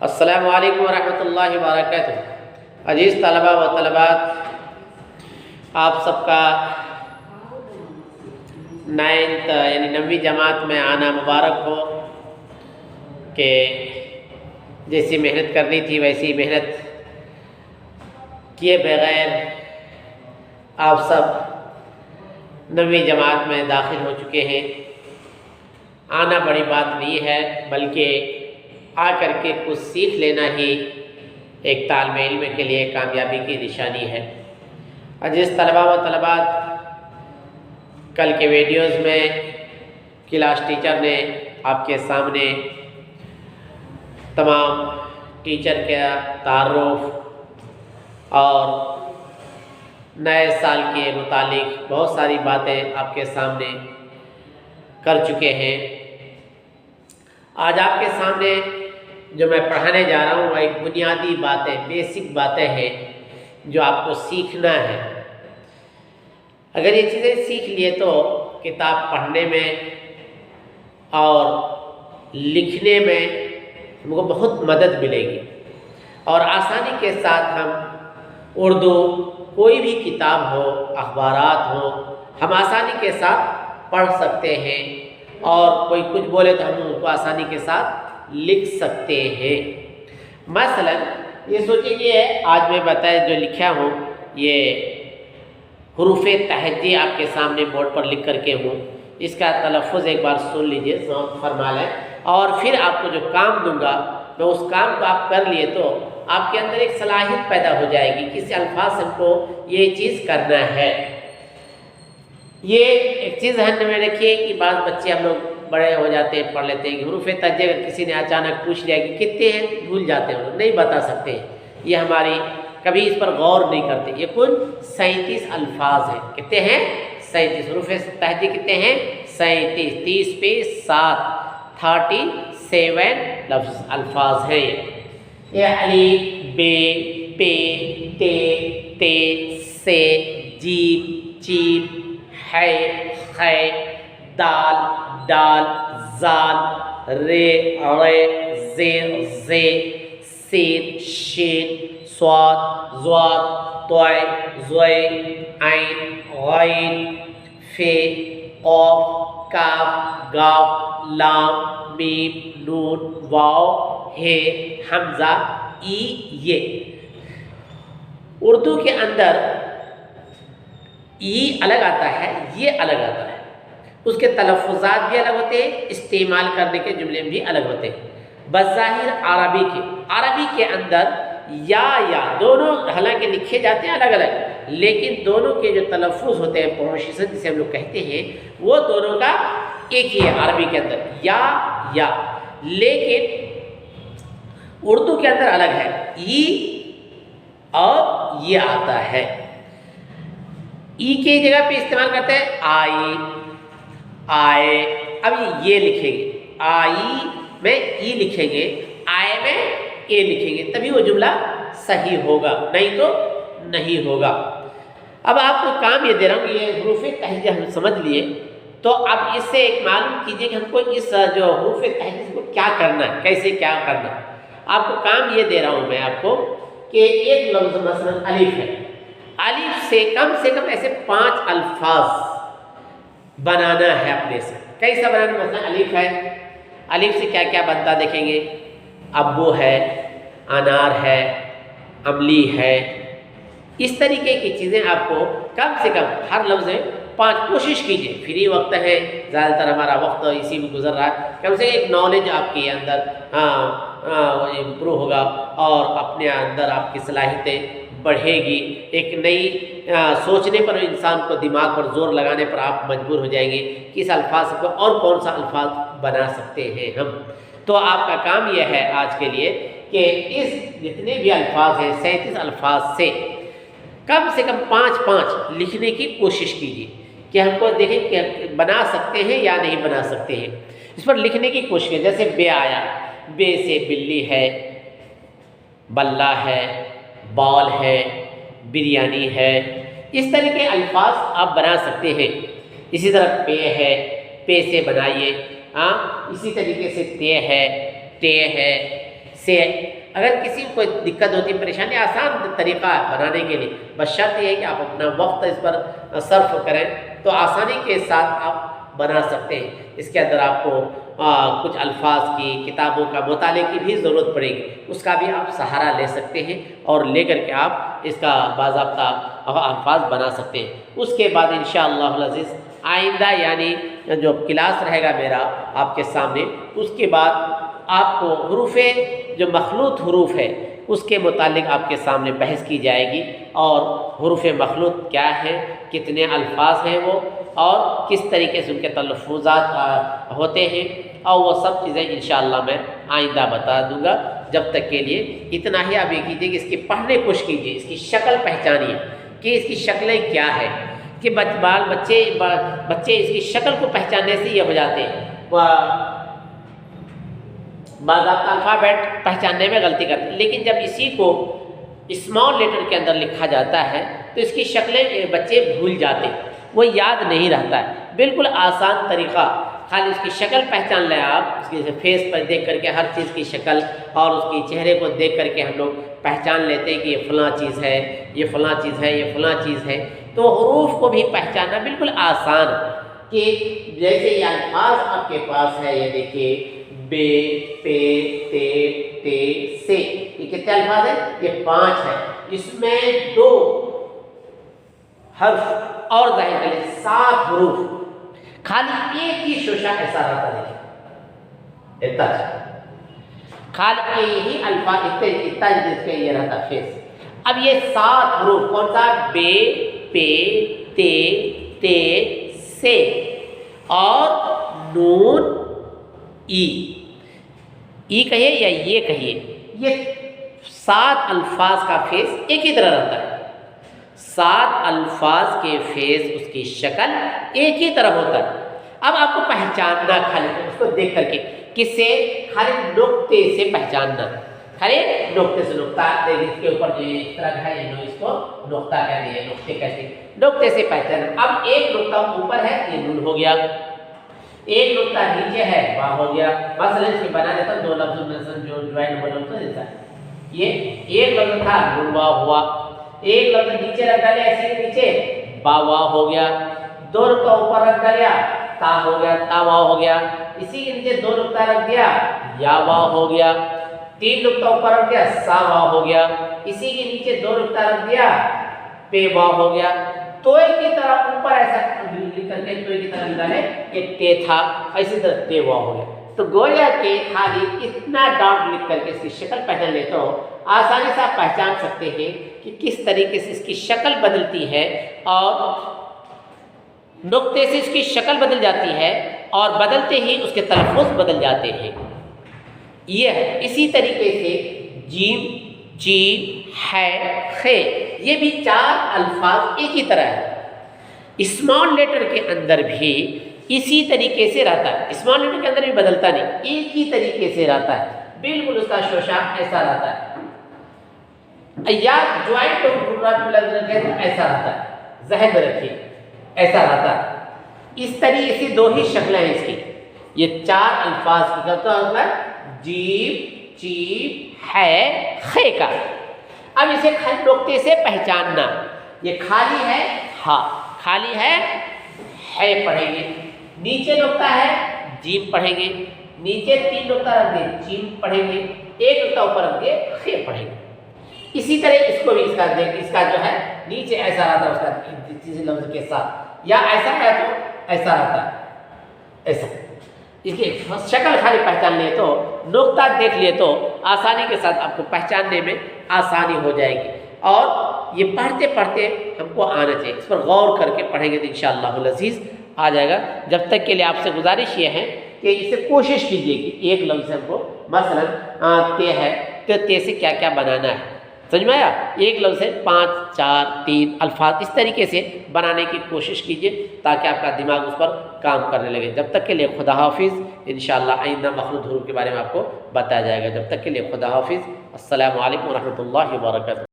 السلام علیکم ورحمۃ اللہ وبرکاتہ۔ عزیز طلباء و طلبات، آپ سب کا 9ویں جماعت میں آنا مبارک ہو کہ جیسی محنت کرنی تھی ویسی محنت کیے بغیر آپ سب 9ویں جماعت میں داخل ہو چکے ہیں۔ آنا بڑی بات نہیں ہے، بلکہ آ کر کے کچھ سیکھ لینا ہی ایک طالب علم کے لیے کامیابی کی نشانی ہے۔ عزیز طلباء و طلبات، کل کے ویڈیوز میں کلاس ٹیچر نے آپ کے سامنے تمام ٹیچر کا تعارف اور نئے سال کے متعلق بہت ساری باتیں آپ کے سامنے کر چکے ہیں۔ آج آپ کے سامنے جو میں پڑھانے جا رہا ہوں وہ ایک بنیادی باتیں، بیسک باتیں ہیں جو آپ کو سیکھنا ہے۔ اگر یہ چیزیں سیکھ لیے تو کتاب پڑھنے میں اور لکھنے میں ہم کو بہت مدد ملے گی، اور آسانی کے ساتھ ہم اردو کوئی بھی کتاب ہو، اخبارات ہو، ہم آسانی کے ساتھ پڑھ سکتے ہیں، اور کوئی کچھ بولے تو ہم ان کو آسانی کے ساتھ لکھ سکتے ہیں۔ مثلا یہ سوچیں کہ آج میں بتایا جو لکھا ہوں یہ حروف تہجی آپ کے سامنے بورڈ پر لکھ کر کے ہوں، اس کا تلفظ ایک بار سن لیجئے، فرما لیں، اور پھر آپ کو جو کام دوں گا میں اس کام کو آپ کر لیے تو آپ کے اندر ایک صلاحیت پیدا ہو جائے گی، کسی الفاظ سے ہم کو یہ چیز کرنا ہے۔ یہ ایک چیز ذہن میں رکھیے کہ بعض بچے ہم لوگ بڑے ہو جاتے ہیں، پڑھ لیتے ہیں کہ حروف تہجی اگر کسی نے اچانک پوچھ لیا کہ کتنے ہیں، بھول جاتے ہیں، نہیں بتا سکتے ہیں، یہ ہماری کبھی اس پر غور نہیں کرتے۔ یہ کل 37 الفاظ ہیں۔ کتنے ہیں؟ 37 حروف تہجی کتنے ہیں؟ 37، 30 پہ 7، 37 لفظ الفاظ ہیں۔ یہ الف، ب، پ، ت، ت، س، جیم، چیم، ح، خ، دال، ڈال، زال، ر، ڑ، ز، ذ، سین، شین، صاد، ضاد، طع، ظ، عین، غین، ف، قاف، کاف، گاف، لام، میم، نون، واو، ہ، حمزہ، ای، یہ۔ اردو کے اندر ای الگ آتا ہے، یہ الگ آتا ہے، اس کے تلفظات بھی الگ ہوتے ہیں، استعمال کرنے کے جملے بھی الگ ہوتے ہیں۔ بظاہر عربی کے اندر یا دونوں حالانکہ لکھے جاتے ہیں الگ الگ، لیکن دونوں کے جو تلفظ ہوتے ہیں، پروننسیشن جسے ہم لوگ کہتے ہیں، وہ دونوں کا ایک ہی ہے عربی کے اندر، یا، لیکن اردو کے اندر الگ ہے، ای اور یہ آتا ہے۔ ای کی جگہ پہ استعمال کرتے ہیں آئی، آئے، اب یہ لکھیں گے، آئی میں ای لکھیں گے، آئے میں اے لکھیں گے، تبھی وہ جملہ صحیح ہوگا، نہیں تو نہیں ہوگا۔ اب آپ کو کام یہ دے رہا ہوں، یہ حروف تہجی ہم سمجھ لیے، تو اب اس سے ایک معلوم کیجئے کہ ہم کو اس جو حروف تہجی کو کیا کرنا ہے، کیسے کیا کرنا ہے۔ آپ کو کام یہ دے رہا ہوں میں آپ کو کہ ایک لفظ مثلا الف ہے، الف سے کم ایسے 5 الفاظ بنانا ہے اپنے سے۔ کیسا بنانا؟ مثلا الف ہے، الف سے کیا کیا بنتا دیکھیں گے، ابو ہے، انار ہے، املی ہے، اس طریقے کی چیزیں آپ کو کم سے کم ہر لفظ میں 5 کوشش کیجئے۔ فری وقت ہے، زیادہ تر ہمارا وقت اسی میں گزر رہا ہے، کم سے ایک نالج آپ کے اندر امپروو ہوگا، اور اپنے اندر آپ کی صلاحیتیں بڑھے گی۔ ایک نئی سوچنے پر انسان کو دماغ پر زور لگانے پر آپ مجبور ہو جائیں گے کہ اس الفاظ کو اور کون سا الفاظ بنا سکتے ہیں ہم۔ تو آپ کا کام یہ ہے آج کے لیے کہ اس جتنے بھی الفاظ ہیں 37 الفاظ سے کم 5 لکھنے کی کوشش کیجیے کہ ہم کو دیکھیں کہ بنا سکتے ہیں یا نہیں بنا سکتے ہیں، اس پر لکھنے کی کوشش کیجیے۔ جیسے بے آیا، بے سے بلی ہے، بلہ ہے، بال ہے، بریانی ہے، اس طرح کے الفاظ آپ بنا سکتے ہیں۔ اسی طرح پے ہے، پے سے بنائیے، اسی طریقے سے تے ہے، سے اگر کسی کو دقت ہوتی پریشانی آسان طریقہ ہے بنانے کے لیے، بس شرط یہ ہے کہ آپ اپنا وقت اس پر صرف کریں تو آسانی کے ساتھ آپ بنا سکتے ہیں۔ اس کے اندر آپ کو کچھ الفاظ کی کتابوں کا مطالعے کی بھی ضرورت پڑے گی، اس کا بھی آپ سہارا لے سکتے ہیں اور لے کر کے آپ اس کا باضابطہ الفاظ بنا سکتے ہیں۔ اس کے بعد انشاءاللہ العزیز آئندہ یعنی جو کلاس رہے گا میرا آپ کے سامنے، اس کے بعد آپ کو حروف جو مخلوط حروف ہے اس کے متعلق آپ کے سامنے بحث کی جائے گی، اور حروف مخلوط کیا ہیں، کتنے الفاظ ہیں وہ، اور کس طریقے سے ان کے تلفظات ہوتے ہیں، اور وہ سب چیزیں انشاءاللہ میں آئندہ بتا دوں گا۔ جب تک کے لیے اتنا ہی آپ یہ کیجیے کہ اس کی پڑھنے کی کوشش کیجیے، اس کی شکل پہچانیے کہ اس کی شکلیں کیا ہے، کہ بچے اس کی شکل کو پہچاننے سے یہ ہو جاتے ہیں، باضابطہ الفابیٹ پہچاننے میں غلطی کرتے ہیں، لیکن جب اسی کو اسمال لیٹر کے اندر لکھا جاتا ہے تو اس کی شکلیں بچے بھول جاتے ہیں، وہ یاد نہیں رہتا ہے۔ بالکل آسان طریقہ، خالی اس کی شکل پہچان لیں آپ، اس کے فیس پر دیکھ کر کے ہر چیز کی شکل اور اس کی چہرے کو دیکھ کر کے ہم لوگ پہچان لیتے ہیں کہ یہ فلاں چیز ہے، یہ فلاں چیز ہے، یہ فلاں چیز ہے۔ تو حروف کو بھی پہچاننا بالکل آسان کہ جیسے یہ الفاظ آپ کے پاس ہے، یہ دیکھیے بے، پے، تے، تے، سے، یہ کتنے الفاظ ہیں؟ یہ 5 ہے۔ اس میں 2 حرف اور ظاہر کریں 7 حروف، خالی ایک ہی شوشہ ایسا رہتا دیکھیں اتنا، خالی یہی الفاظ اتنا جس کے یہ رہتا فیس۔ اب یہ 7 حروف کون سا؟ بے، پے، تے، تے، سے اور نون، ای کہیے یا یہ کہیے، یہ 7 الفاظ کا فیس ایک ہی طرح رہتا ہے۔ 7 الفاظ کے فیس، اس کی شکل ایک ہی طرح ہوتا ہے۔ اب آپ کو پہچاننا خالی اس کو دیکھ کر کے، کس سے؟ خالی نقطے سے پہچاننا، خالی نقطے سے، نقطہ اس کے اوپر جو اس طرح کا ہے یہ اس کو نقطہ کہہ دیا، نقطے کہتے ہیں، نقطے سے پہچاننا۔ اب ایک نقطہ اوپر ہے یہ نون ہو گیا، ایک نقطہ نیچے ہے با ہو گیا۔ مثلا اس کی بنا دیتا ہوں 2 لفظوں میں جو جوائن ہو لفظ جیسا یہ ایک لفظ تھا نون وا ہوا، ایک لفظ نیچے رکھ ڈالے ایسے کے نیچے با وا ہو گیا، 2 نقطہ اوپر رکھ ڈالیا تا ہو گیا، تا وا ہو گیا، اسی کے نیچے 2 نقطہ رکھ دیا یا وا ہو گیا، 3 نقطہ اوپر رکھ دیا سا وا ہو گیا، اسی کے نیچے 2 نقطہ رکھ دیا پے وا ہو گیا۔ توئے کی طرح اوپر ایسا لکھ کر کے توئے کی طرح لکھا ہے کہ تے تھا، اسی طرح تے وا ہو گیا۔ تو گویا کہ خالی اتنا ڈاٹ لکھ کر کے اس کی شکل پہچان لیتا ہو، آسانی سے آپ پہچان سکتے ہیں کہ کس طریقے سے اس کی شکل بدلتی ہے، اور نقطے سے اس کی شکل بدل جاتی ہے اور بدلتے ہی اس کے تلفظ بدل جاتے ہیں۔ یہ ہے اسی طریقے سے جیم، جیم، ہے، خے، یہ بھی 4 الفاظ ایک ہی طرح ہے۔ اسمال لیٹر کے اندر بھی اسی طریقے سے رہتا ہے، اسمال لیٹر کے اندر بھی بدلتا نہیں، ایک ہی طریقے سے رہتا ہے، بالکل اس کا شوشہ ایسا رہتا ہے، یا جوائنٹ رکھے تو ایسا رہتا ہے، ذہن میں رکھیے ایسا رہتا ہے۔ اس طریقے سے 2 ہی شکلیں ہیں اس کی، یہ 4 الفاظ کی کرتا ہے جیم، چیم، ہے، خے کا۔ اب اسے خالی نقطے سے پہچاننا، یہ خالی ہے ہاں، خالی ہے پڑھیں گے، نیچے نقطہ ہے جیم پڑھیں گے، نیچے 3 نقطہ رکھ دیں جیم پڑھیں گے، 1 نقطہ اوپر رکھ دیں خے پڑھیں گے۔ اسی طرح اس کو بھی اس کا جو ہے نیچے ایسا رہتا ہے، اس کا کسی لفظ کے ساتھ، یا ایسا ہے تو ایسا رہتا ہے، ایسا۔ اس کی شکل خالی پہچان لیے تو، نقطہ دیکھ لیے تو آسانی کے ساتھ آپ کو پہچاننے میں آسانی ہو جائے گی، اور یہ پڑھتے پڑھتے ہم کو آنا چاہیے، اس پر غور کر کے پڑھیں گے تو انشاءاللہ العزیز آ جائے گا۔ جب تک کے لیے آپ سے گزارش یہ ہے کہ اسے کوشش کیجیے کہ ایک لفظ ہم کو مثلا تے ہے تو تے سے کیا کیا بنانا ہے، سمجھ میں آیا؟ ایک لفظ ہے 5، 4، 3 الفاظ اس طریقے سے بنانے کی کوشش کیجیے تاکہ آپ کا دماغ اس پر کام کرنے لگے۔ جب تک کے لیے خدا حافظ، انشاءاللہ آئندہ مخلوط حروف کے بارے میں آپ کو بتایا جائے گا۔ جب تک کے لیے خدا حافظ، السلام علیکم ورحمۃ اللہ وبرکاتہ۔